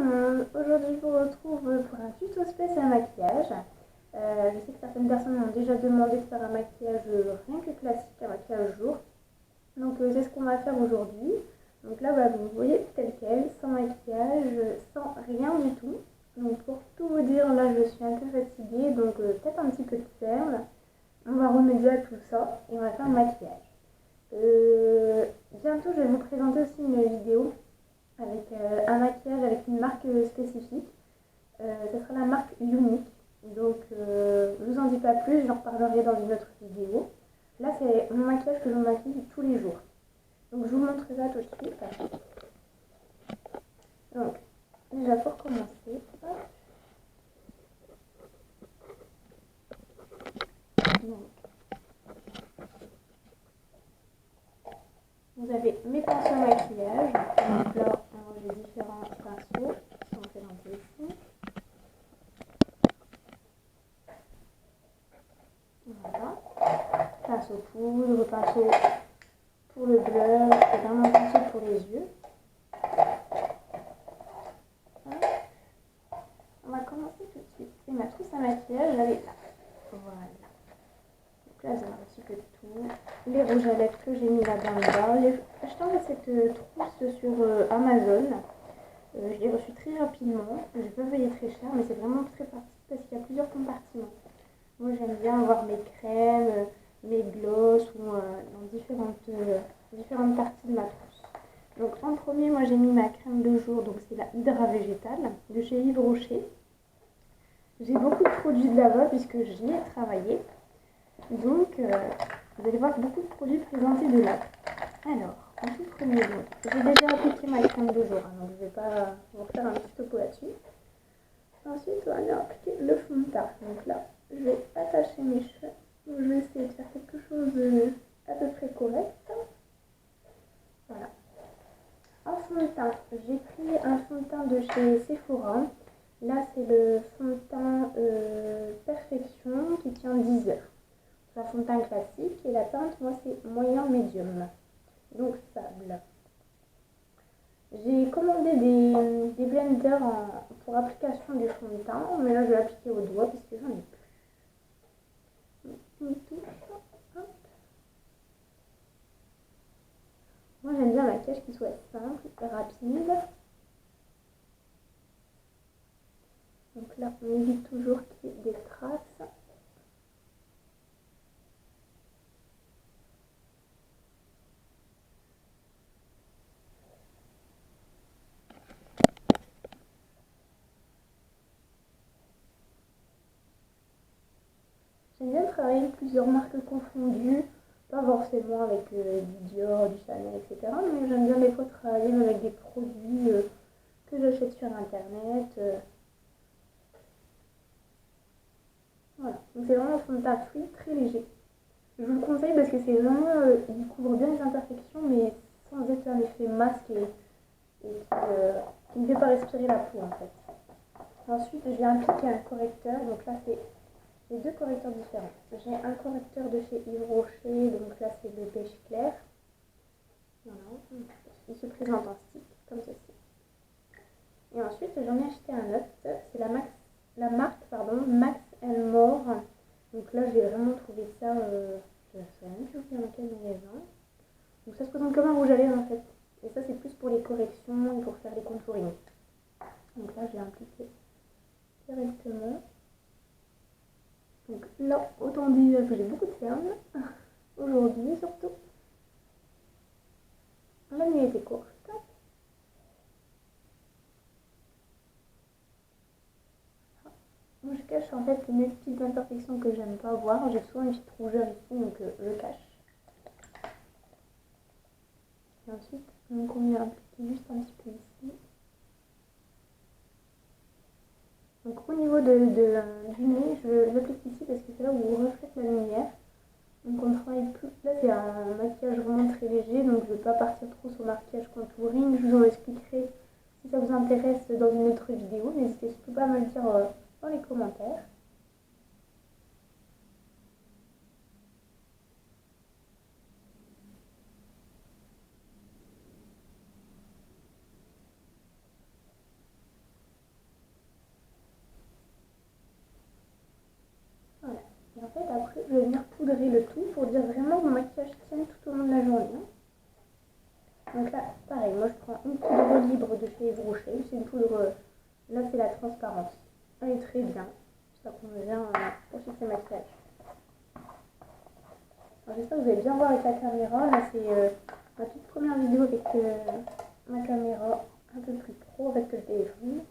monde, aujourd'hui je vous retrouve pour un tuto spécial maquillage. Je sais que certaines personnes m'ont déjà demandé de faire un maquillage rien que classique, un maquillage jour. Donc c'est ce qu'on va faire aujourd'hui. Donc là vous voyez tel quel, sans maquillage, sans rien du tout. Donc pour tout vous dire, là je suis un peu fatiguée, donc peut-être un petit peu de cerne. On va remédier à tout ça et on va faire le maquillage. Bientôt je vais vous présenter aussi une vidéo avec un maquillage avec une marque spécifique. Ce sera la marque Unique. Donc je vous en dis pas plus, j'en reparlerai dans une autre vidéo. Là c'est mon maquillage que je maquille tous les jours. Donc je vous montre ça tout de suite. Donc déjà pour commencer, hop. Donc, vous avez mes pinceaux maquillage. Donc là j'ai différents pinceaux qui sont présentés ici. Voilà. Pinceau poudre, pinceau pour le blush, et vraiment un pinceau pour les yeux. On va commencer tout de suite. Et ma trousse à maquillage, elle est là. Voilà. Donc là, j'ai un petit peu de tout. Les rouges à lèvres que j'ai mis là dans le bas. J'ai acheté en fait cette trousse sur Amazon. Je l'ai reçue très rapidement. Je n'ai pas payé très cher, mais c'est vraiment très pratique parce qu'il y a plusieurs compartiments. Moi, j'aime bien avoir mes crèmes, mes gloss ou dans différentes parties de ma trousse. Donc en premier, moi j'ai mis ma crème de jour, donc c'est la Hydra Végétale de chez Yves Rocher. J'ai beaucoup de produits de là-bas puisque j'y ai travaillé. Donc vous allez voir beaucoup de produits présentés de là. Alors, en tout premier, j'ai déjà appliqué ma crème de jour, donc je ne vais pas vous refaire un petit topo là-dessus. Ensuite, on va bien appliquer le fond de teint. Donc là, je vais attacher mes cheveux. Je vais essayer de faire quelque chose de à peu près correct. Voilà. En fond de teint, j'ai pris un fond de teint de chez Sephora. Là, c'est le fond de teint Perfection qui tient 10 heures. C'est un fond de teint classique et la teinte, moi, c'est moyen médium. Donc, sable. J'ai commandé des blenders pour application du fond de teint, mais là, je vais l'appliquer au doigt puisque j'en ai plus. Une touche. Hop. Moi, j'aime bien un maquillage qui soit simple et rapide. Donc là, on évite toujours qu'il y ait des traces. J'aime bien travailler avec plusieurs marques confondues, pas forcément avec du Dior, du Chanel, etc. Mais j'aime bien des fois travailler avec des produits que j'achète sur internet. Voilà, donc c'est vraiment un fond de teint fluide, très léger. Je vous le conseille parce que c'est vraiment, il couvre bien les imperfections, mais sans être un effet masque et qui ne fait pas respirer la peau en fait. Ensuite, je vais appliquer un correcteur, donc là c'est les deux correcteurs différents. J'ai un correcteur de chez Yves Rocher, donc là c'est le beige clair. Voilà, il se présente en stick, comme ceci. Et ensuite, j'en ai acheté un autre, c'est la marque Max More. Donc là, j'ai vraiment trouvé ça, je ne sais même plus dans quel magasin. Donc ça se présente comme un rouge à lèvres en fait. Et ça, c'est plus pour les corrections et pour faire les contouring. Donc là, je l'ai appliqué directement. Donc là, autant dire que j'ai beaucoup de cernes, aujourd'hui surtout. La nuit était courte. Moi, je cache en fait mes petites imperfections que j'aime pas voir. J'ai souvent une petite rougeur ici, donc je cache. Et ensuite, on vient appliquer juste un petit peu ici. Donc au niveau du nez, je l'applique ici parce que c'est là où on reflète la lumière. Donc on travaille plus. Là c'est un maquillage vraiment très léger, donc je ne vais pas partir trop sur maquillage contouring. Je vous en expliquerai si ça vous intéresse dans une autre vidéo. N'hésitez surtout pas à me le dire dans les commentaires. prends une poudre libre de chez Yves Rocher. C'est une poudre, là c'est la transparence. Elle est très bien, ça convient pour fixer ma maquillage. J'espère que vous allez bien voir avec la caméra. Là c'est ma toute première vidéo avec ma caméra un peu plus pro avec le téléphone.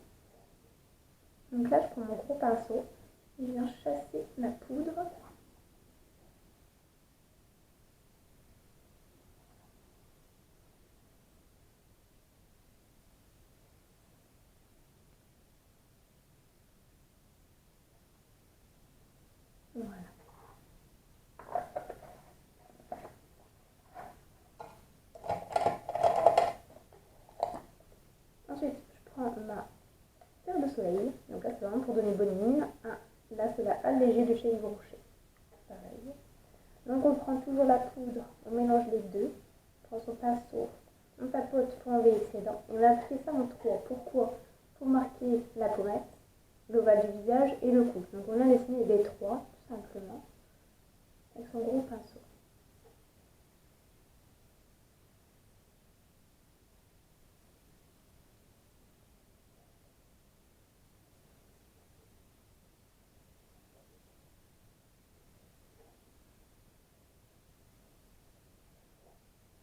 Donc là je prends mon gros pinceau et je viens chasser la poudre. Voilà. Ensuite, je prends ma terre de soleil. Donc là, c'est vraiment pour donner bonne mine. Ah, là, c'est la allégée de chez Yves Rocher. Pareil. Donc, on prend toujours la poudre. On mélange les deux. On prend son pinceau. On tapote pour enlever l'excédent. Et on a fait ça en 3. Pourquoi? Pour marquer la pommette, l'ovale du visage et le cou. Donc, on a dessiné les 3, tout simplement, avec son gros pinceau.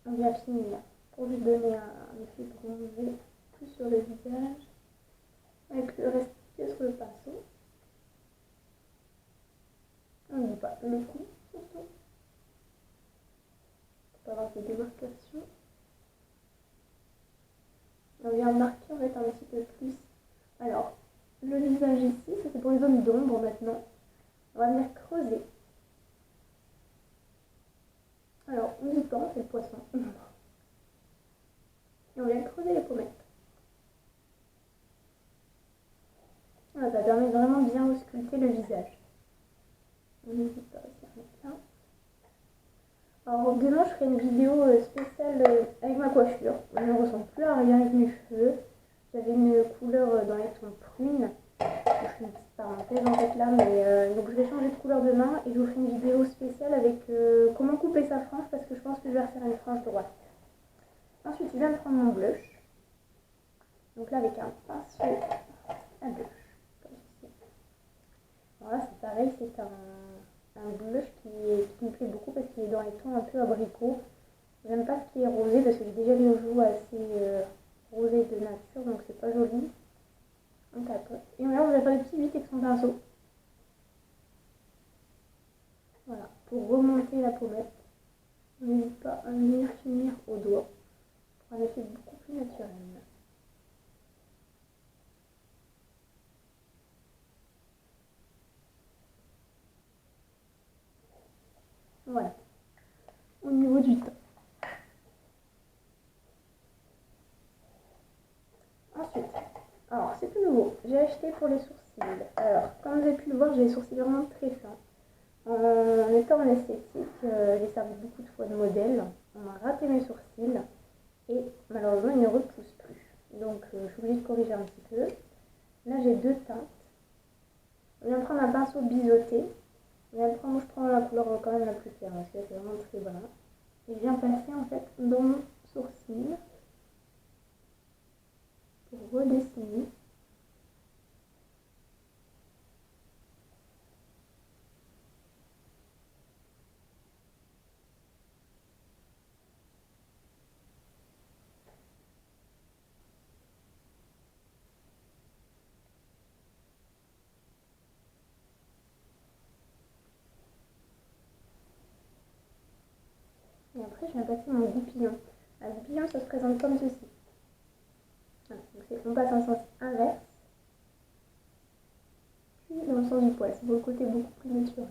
On vient finir pour lui donner un effet bronzé plus sur le visage, avec le reste sur le pinceau. On n'oublie pas le cou, surtout, pour avoir des démarcations. On vient marquer en fait un petit peu plus. Alors, le visage ici, ça c'est pour les zones d'ombre maintenant. On va venir creuser. Alors, n'oublie pas, on fait le poisson. Et on vient creuser les pommettes. Voilà, ça permet vraiment de bien ausculter le visage. On n'hésite pas aussi à mettre là. Alors demain je ferai une vidéo spéciale avec ma coiffure. Je ne ressemble plus à rien avec mes cheveux. J'avais une couleur dans les tons prunes. Je fais une petite parenthèse en fait là, mais donc je vais changer de couleur demain et je vous ferai une vidéo spéciale avec comment couper sa frange parce que je pense que je vais refaire une frange droite. Ensuite je viens de prendre mon blush. Donc là avec un pinceau à blush. Voilà, c'est pareil, c'est un blush qui me plaît beaucoup parce qu'il est dans les tons un peu abricot. J'aime pas ce qui est rosé parce que j'ai déjà les joues assez rosées de nature, donc c'est pas joli. On tapote. Et là, on va faire des petits bits avec son pinceau. Voilà, pour remonter la pommette. N'hésite pas à venir finir au doigt pour un effet beaucoup plus naturel. Voilà, au niveau du teint. Ensuite, alors c'est tout nouveau, j'ai acheté pour les sourcils. Alors, comme vous avez pu le voir, j'ai les sourcils vraiment très fins. En étant en esthétique, j'ai servi beaucoup de fois de modèle. On m'a raté mes sourcils et malheureusement ils ne repoussent plus. Donc je suis obligée de corriger un petit peu. Là j'ai deux teintes. Je viens prendre un pinceau biseauté. Je prends la couleur quand même la plus claire parce que c'est vraiment très brun. Et je viens passer en fait dans mon sourcil pour redessiner. Et après, je viens passer mon goupillon. Un goupillon, ça se présente comme ceci. Voilà, donc on passe en sens inverse, puis dans le sens du poil. C'est pour le côté beaucoup plus naturel.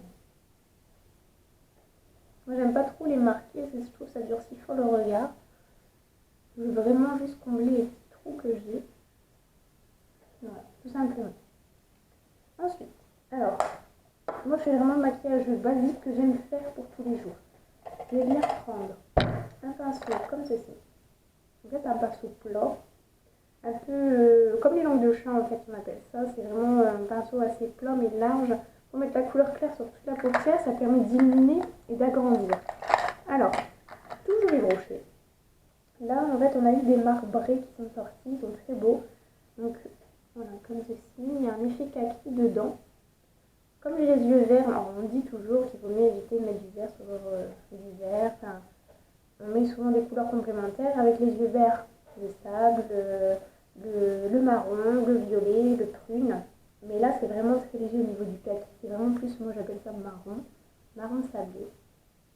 Moi, j'aime pas trop les marquer parce que je trouve que ça durcit fort le regard. Je veux vraiment juste combler les trous que j'ai. Voilà, tout simplement. Ensuite, alors, moi, je fais vraiment le maquillage basique que j'aime faire pour tous les jours. Je vais venir prendre un pinceau comme ceci. En fait, un pinceau plat, un peu comme les langues de chat, en fait, on appelle ça. C'est vraiment un pinceau assez plat mais large. Pour mettre la couleur claire sur toute la paupière, ça permet d'illuminer et d'agrandir. Alors, toujours les brochets. Là, en fait, on a eu des marbrés qui sont sortis, ils sont très beaux. Donc, voilà, comme ceci, il y a un effet kaki dedans. Comme j'ai les yeux verts, alors on dit toujours qu'il vaut mieux éviter de mettre du vert sur du vert. Enfin, on met souvent des couleurs complémentaires avec les yeux verts, le sable, le marron, le violet, le prune. Mais là, c'est vraiment très léger au niveau du kaki. C'est vraiment plus, moi j'appelle ça marron sablé.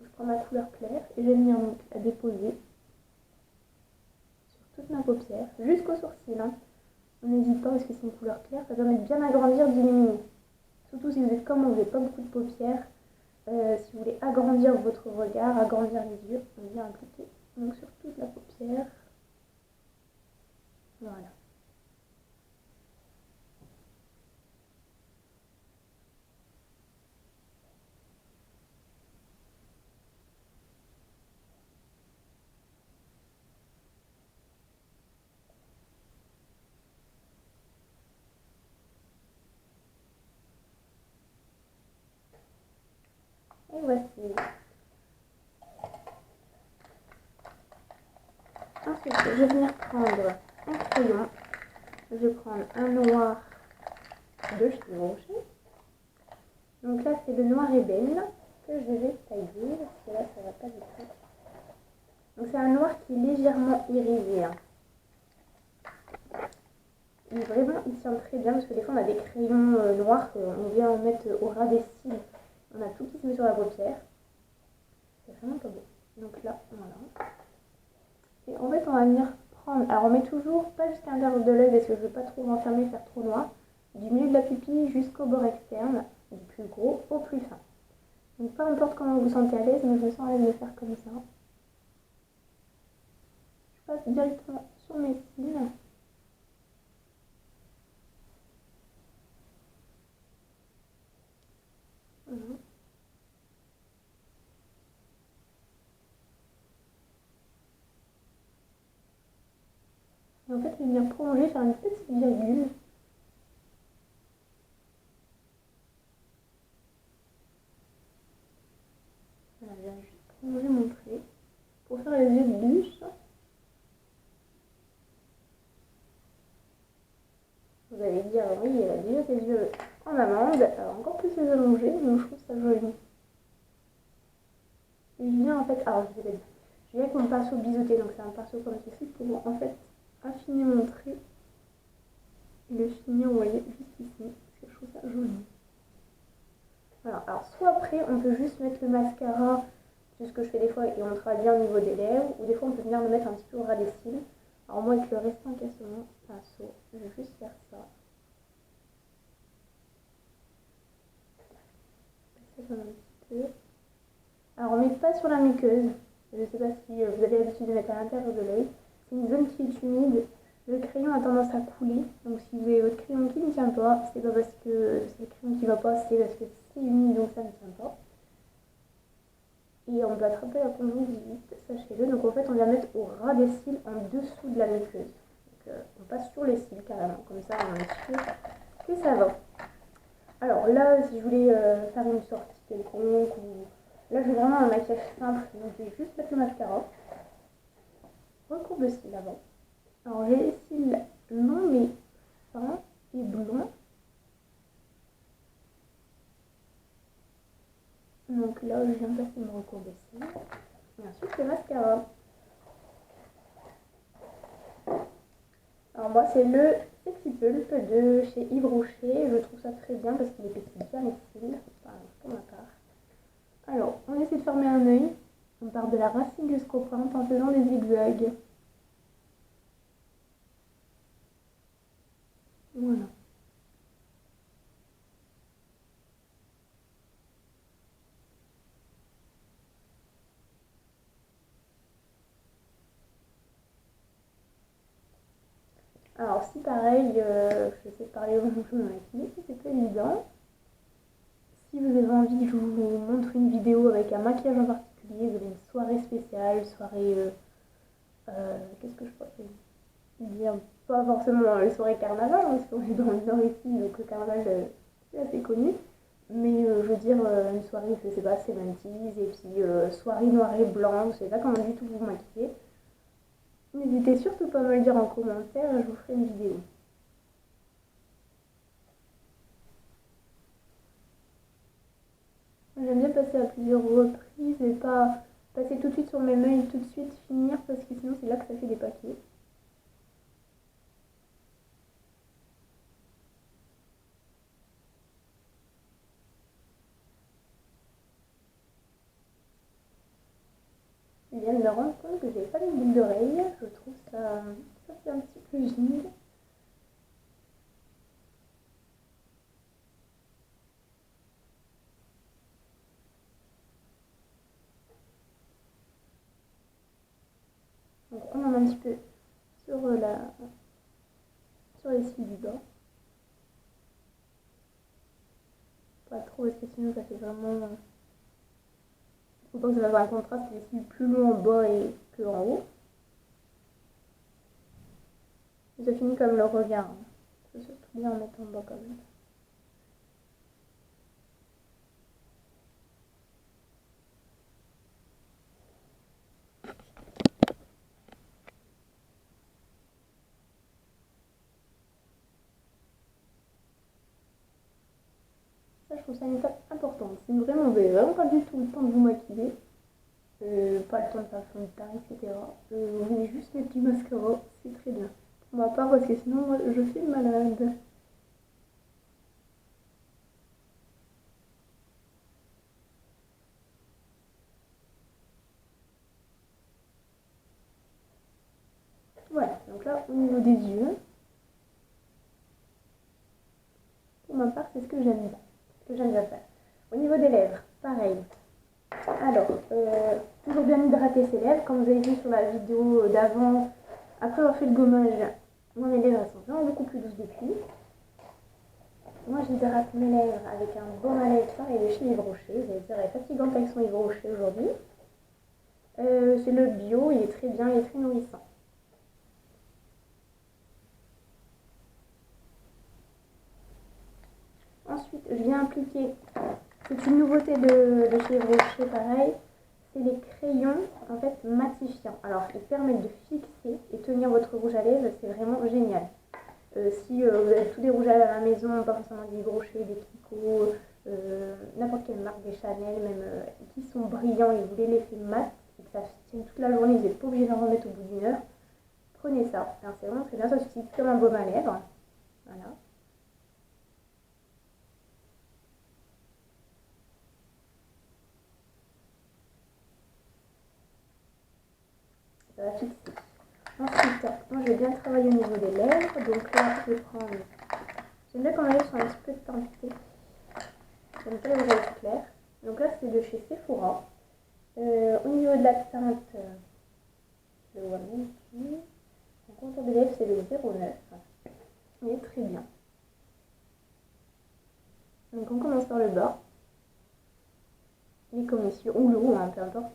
Je prends ma couleur claire et je vais venir donc la déposer sur toute ma paupière, jusqu'au sourcil. Hein. On n'hésite pas parce que c'est une couleur claire, ça permet de bien agrandir, d'illuminer. Surtout si vous êtes comme moi, vous n'avez pas beaucoup de paupières. Si vous voulez agrandir votre regard, agrandir les yeux, on vient appliquer donc sur toute la paupière. Voilà. Et voici. Ensuite, je vais venir prendre un crayon. Je vais prendre un noir de chez Rocher. Donc là, c'est le noir ébène que je vais tailler parce que là, ça va pas du tout. Donc c'est un noir qui est légèrement irisé. Hein. Vraiment, il tient très bien parce que des fois, on a des crayons noirs qu'on vient en mettre au ras des cils. On a tout qui se met sur la paupière. C'est vraiment pas beau. Donc là, voilà. Et en fait, on va venir prendre... Alors, on met toujours, pas jusqu'à l'intérieur de l'œil parce que je ne veux pas trop renfermer, faire trop noir. Du milieu de la pupille jusqu'au bord externe, du plus gros au plus fin. Donc, peu importe comment vous vous sentez à l'aise, mais je me sens à l'aise de faire comme ça. Je passe directement sur mes cils. Voilà. Et en fait, je vais venir prolonger, faire une petite virgule. Voilà, je viens juste prolonger mon trait pour faire les yeux de bûche. Vous allez dire, oui, elle a déjà ses yeux en amande, alors encore plus les allongés, donc je trouve ça joli. Et je viens en fait, alors je vous ai dit, je viens avec mon pinceau biseauté, donc c'est un pinceau comme ceci pour en fait affiner mon trait et le finir, vous voyez, juste ici, parce que je trouve ça joli. Voilà, alors soit après on peut juste mettre le mascara, c'est ce que je fais des fois et on travaille bien au niveau des lèvres, ou des fois on peut venir le mettre un petit peu au ras des cils. Alors moi avec le restant qui a sur mon pinceau, je vais juste faire ça. Ça comme un petit peu. Alors on ne met pas sur la muqueuse, je ne sais pas si vous avez l'habitude de mettre à l'intérieur de l'œil. C'est une zone qui est humide, le crayon a tendance à couler, donc si vous avez votre crayon qui ne tient pas, c'est pas parce que c'est le crayon qui ne va pas, c'est parce que c'est humide donc ça ne tient pas. Et on peut attraper la conjonctivite, sachez-le, donc en fait on vient mettre au ras des cils en dessous de la muqueuse. Donc on passe sur les cils carrément, comme ça on est sûr que ça va. Alors là, si je voulais faire une sortie quelconque, ou... là j'ai vraiment un maquillage simple, donc je vais juste mettre le mascara. Recourbe le cil avant. Alors j'ai les cils longs mais fins et blonds. Donc là, je viens passer mon recourbe de cils. Et ensuite le mascara. Alors moi c'est le Sexy Pulp de chez Yves Rocher. Je trouve ça très bien parce qu'il épaissit bien les cils, enfin, pour ma part. Alors, on essaie de former un œil. On part de la racine jusqu'au pointe en faisant des zigzags. Voilà. Alors si pareil, je sais parler au moment de maquiller, c'est pas évident. Si vous avez envie, je vous montre une vidéo avec un maquillage en particulier. Vous avez une soirée spéciale, soirée... qu'est-ce que je pourrais dire? Pas forcément les soirées carnaval, parce qu'on est dans le nord ici, donc le carnaval c'est assez connu. Mais je veux dire, une soirée, je sais pas, 70s, et puis soirée noir et blanc, je sais pas comment du tout vous maquiller. N'hésitez surtout pas à me le dire en commentaire, je vous ferai une vidéo. J'aime bien passer à plusieurs reprises et pas passer tout de suite sur mes mails, tout de suite finir parce que sinon c'est là que ça fait des papiers. Je viens de me rendre compte que j'ai pas les boucles d'oreilles, je trouve ça fait un petit peu gênant. Donc on en a un petit peu sur les cils du bas. Pas trop parce que sinon ça fait vraiment... Faut pas que ça fasse un contraste, les cils plus longs en bas et que en haut. Et ça finit comme le regard. Hein. Faut surtout bien en mettre en bas quand même. Ça, je trouve ça une étape importante. Si vraiment vous n'avez vraiment pas du tout le temps de vous maquiller, pas le temps de faire fond de teint, etc., vous mettez juste les petits mascaras, c'est très bien. Pour ma part, parce que sinon, moi, je suis malade. Voilà, donc là, au niveau des yeux, pour ma part, c'est ce que j'aime bien faire. Au niveau des lèvres, pareil. Alors, toujours bien hydrater ses lèvres, comme vous avez vu sur la vidéo d'avant, après avoir fait le gommage, moi mes lèvres sont vraiment beaucoup plus douces depuis. Moi j'hydrate mes lèvres avec un baume à lèvres pareil de chez Yves Rocher, vous allez dire elle est fatigante avec son Yves Rocher aujourd'hui. C'est le bio, il est très bien, il est très nourrissant. Ensuite, je viens appliquer, c'est une nouveauté de chez Yves Rocher pareil, c'est les crayons en fait matifiants. Alors ils permettent de fixer et tenir votre rouge à lèvres, c'est vraiment génial. Si vous avez tous des rouges à lèvres à la maison, pas forcément des brochets, des Kiko, n'importe quelle marque, des Chanel même, qui sont brillants et vous voulez l'effet mat et que ça tienne toute la journée, vous n'êtes pas obligé d'en remettre au bout d'une heure, prenez ça. Alors c'est vraiment très bien, ça s'utilise comme un baume à lèvres. Voilà. Ça va fixer. Ensuite, moi je vais bien travailler au niveau des lèvres, donc là je vais prendre... J'aime bien quand les lèvres sont un petit peu teintées. J'aime pas les oreilles claires. Donc là c'est de chez Sephora. Au niveau de la teinte, je le vois même ici. En contour des lèvres c'est le 09. Il est très bien. Donc on commence par le bas. Et comme ici, ou le haut, hein, peu importe.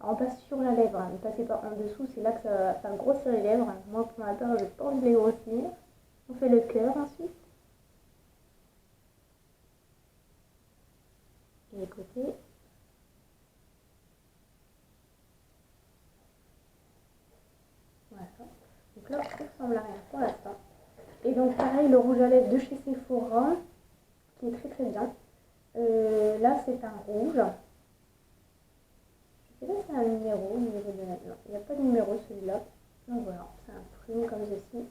Alors on passe sur la lèvre, hein. Ne passez pas en dessous, c'est là que ça va grossir les lèvres. Moi pour ma part, je n'ai pas envie de les grossir. On fait le cœur ensuite. Les côtés. Voilà. Donc là, ça ressemble à rien pour l'instant. Et donc pareil, le rouge à lèvres de chez Sephora, qui est très très bien. Là, c'est un rouge. Je sais pas si c'est un numéro au niveau de la... Non, il n'y a pas de numéro celui-là. Donc voilà, c'est un prune comme ceci.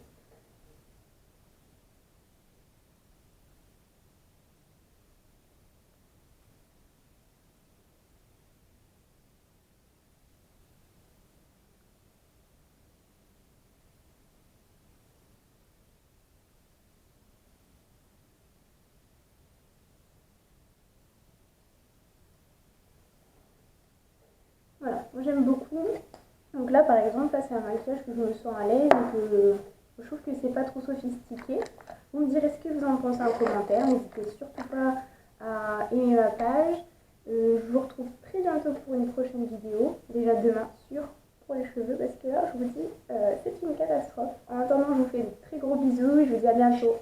Voilà, moi j'aime beaucoup. Donc là par exemple, là c'est un maquillage que je me sens à l'aise et que je trouve que c'est pas trop sophistiqué. Vous me direz ce que vous en pensez en commentaire. N'hésitez surtout pas à aimer ma page. Je vous retrouve très bientôt pour une prochaine vidéo. Déjà demain sur pour les cheveux parce que là je vous dis c'est une catastrophe. En attendant je vous fais de très gros bisous et je vous dis à bientôt.